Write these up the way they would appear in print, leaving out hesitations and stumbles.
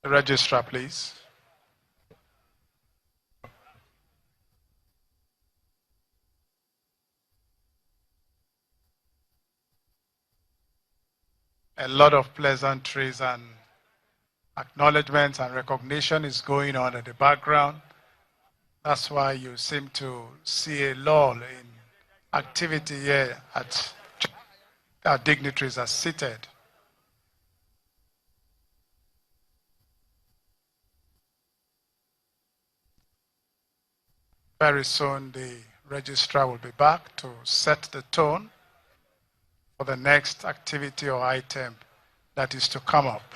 The registrar, please. A lot of pleasantries and acknowledgements and recognition is going on in the background. That's why you seem to see a lull in activity here at our dignitaries are seated. Very soon the registrar will be back to set the tone for the next activity or item that is to come up.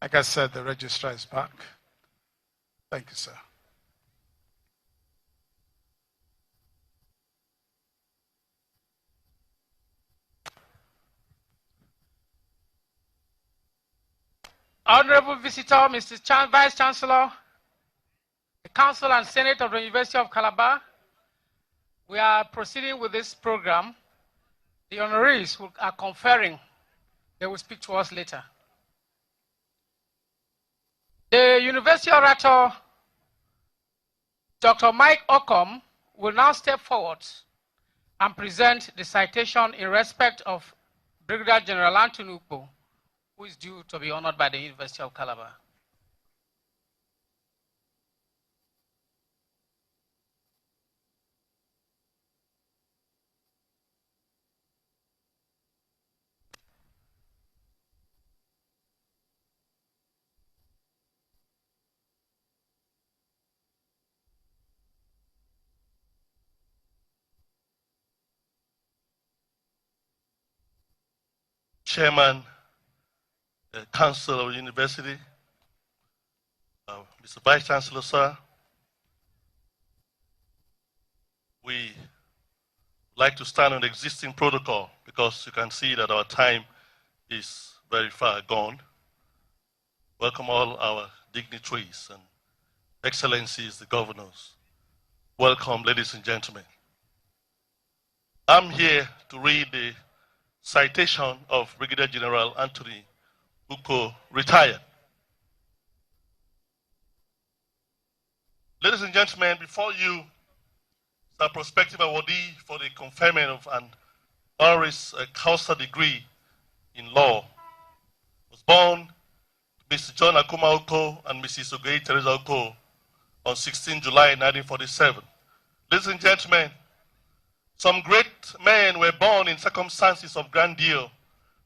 Like I said, the registrar is back. Thank you, sir. Honorable Visitor, Mr. Vice Chancellor, the Council and Senate of the University of Calabar, we are proceeding with this program. The honorees are conferring. They will speak to us later. The University Orator, Dr. Mike Okom, will now step forward and present the citation in respect of Brigadier General Anthony Ukpo, who is due to be honored by the University of Calabar. Chairman, Council of the University, Mr. Vice Chancellor, sir, we like to stand on the existing protocol because you can see that our time is very far gone. Welcome all our dignitaries and excellencies, the governors. Welcome, ladies and gentlemen. I'm here to read the citation of Brigadier General Anthony Ukpo, retired. Ladies and gentlemen, before you, the prospective awardee for the conferment of an honoris causa degree in law was born Mr. John Akuma Ukpo and Mrs. Ogei Teresa Ukpo on 16 July 1947. Ladies and gentlemen, some great men were born in circumstances of grandeur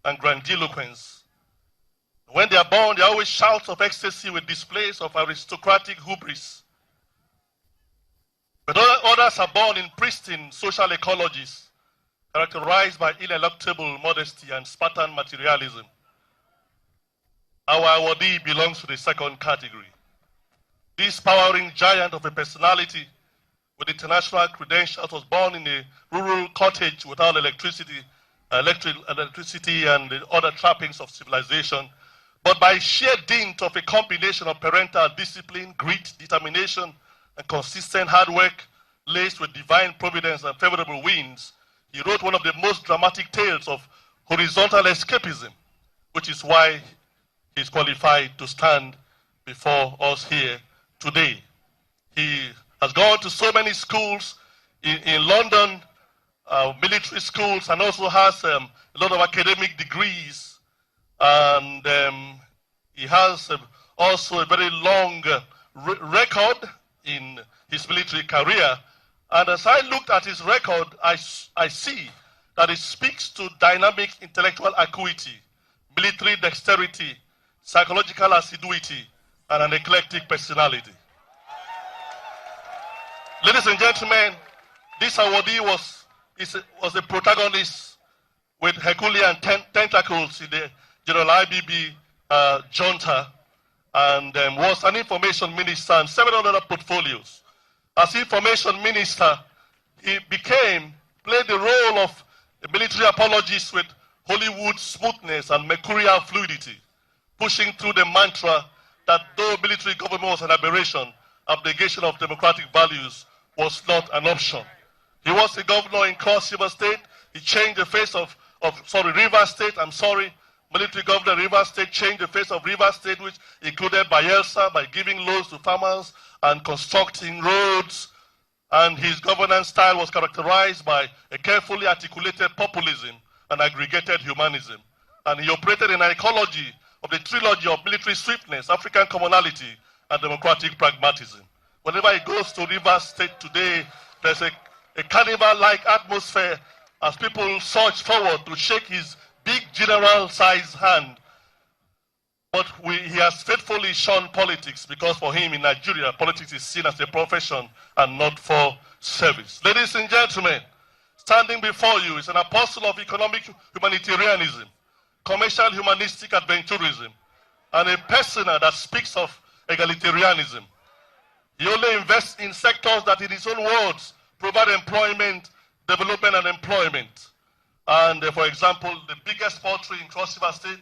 and grandiloquence. When they are born, they always shout of ecstasy with displays of aristocratic hubris. But others are born in pristine social ecologies, characterized by ineluctable modesty and Spartan materialism. Our awardee belongs to the second category. This powering giant of a personality with international credentials was born in a rural cottage without electricity and the other trappings of civilization, but by sheer dint of a combination of parental discipline, grit, determination, and consistent hard work, laced with divine providence and favorable winds, he wrote one of the most dramatic tales of horizontal escapism, which is why he is qualified to stand before us here today. He has gone to so many schools in London, military schools, and also has a lot of academic degrees. And he has also a very long record in his military career. And as I looked at his record, I see that it speaks to dynamic intellectual acuity, military dexterity, psychological assiduity, and an eclectic personality. Ladies and gentlemen, this awardee was a protagonist with Herculean tentacles in the General IBB junta, and was an information minister and several other portfolios. As information minister, he played the role of a military apologist with Hollywood smoothness and mercurial fluidity, pushing through the mantra that though military government was an aberration, abnegation of democratic values was not an option. He was the governor in Cross River State. He changed the face of River State. Military governor River State changed the face of River State, which included Bayelsa, by giving loans to farmers and constructing roads. And his governance style was characterized by a carefully articulated populism and aggregated humanism. And he operated in an ecology of the trilogy of military swiftness, African commonality, and democratic pragmatism. Whenever he goes to River State today, there's a carnival-like atmosphere as people surge forward to shake his big general-sized hand. But he has faithfully shunned politics because for him in Nigeria, politics is seen as a profession and not for service. Ladies and gentlemen, standing before you is an apostle of economic humanitarianism, commercial humanistic adventurism, and a personer that speaks of egalitarianism. He only invests in sectors that, in his own words, provide employment, development, and employment. And for example, the biggest poultry in Cross River State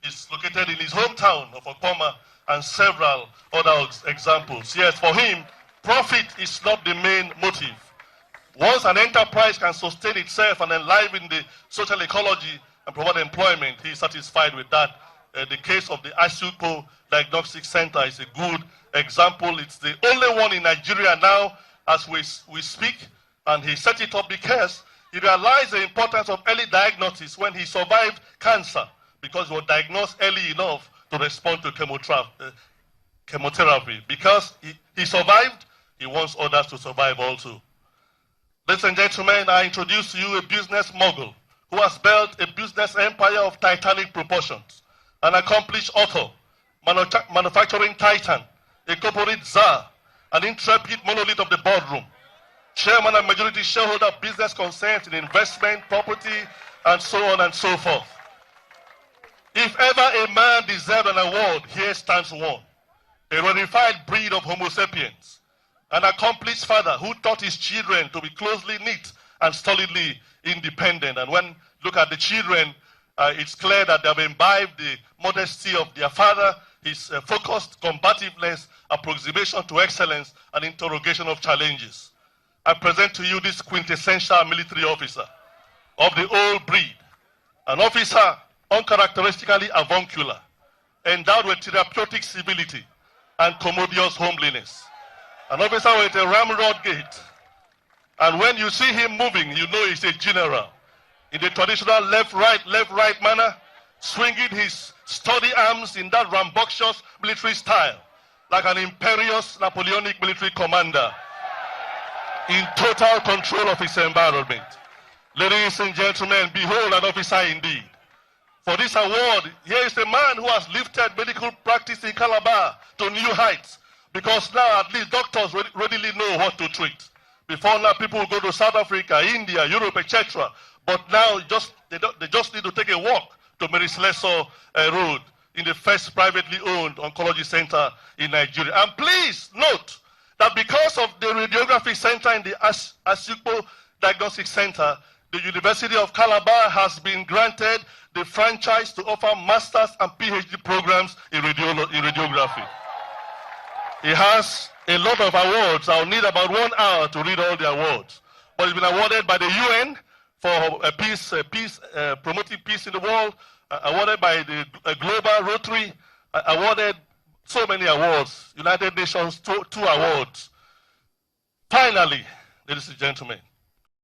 is located in his hometown of Okpoma, and several other examples. Yes, for him, profit is not the main motive. Once an enterprise can sustain itself and enliven the social ecology and provide employment, he is satisfied with that. The case of the Asupo Diagnostic Center is a good example. It's the only one in Nigeria now as we speak, and he set it up because he realized the importance of early diagnosis when he survived cancer, because he was diagnosed early enough to respond to chemotherapy. Because he survived, he wants others to survive also. Ladies and gentlemen, I introduce to you a business mogul who has built a business empire of titanic proportions, an accomplished author, manufacturing titan, a corporate czar, an intrepid monolith of the boardroom, chairman and majority shareholder of business concerns in investment, property, and so on and so forth. If ever a man deserved an award, here stands one. A rarified breed of Homo sapiens, an accomplished father who taught his children to be closely knit and solidly independent. And when you look at the children, it's clear that they have imbibed the modesty of their father, his focused combativeness, approximation to excellence, and interrogation of challenges. I present to you this quintessential military officer of the old breed, an officer uncharacteristically avuncular, endowed with therapeutic civility and commodious homeliness, an officer with a ramrod gait. And when you see him moving, you know he's a general, in the traditional left-right manner, swinging his sturdy arms in that rambunctious military style, like an imperious Napoleonic military commander, in total control of his environment. Ladies and gentlemen, behold an officer indeed. For this award, here is a man who has lifted medical practice in Calabar to new heights, because now at least doctors readily know what to treat. Before now, people would go to South Africa, India, Europe, etc. But now they just need to take a walk to Mary Slessor Road in the first privately owned oncology center in Nigeria. And please note that because of the radiography center in the Asupo Diagnostic Center, the University of Calabar has been granted the franchise to offer master's and PhD programs in radiography. It has a lot of awards. I'll need about 1 hour to read all the awards. But it's been awarded by the UN for promoting peace in the world, awarded by the Global Rotary, awarded so many awards, United Nations, two awards. Finally, ladies and gentlemen,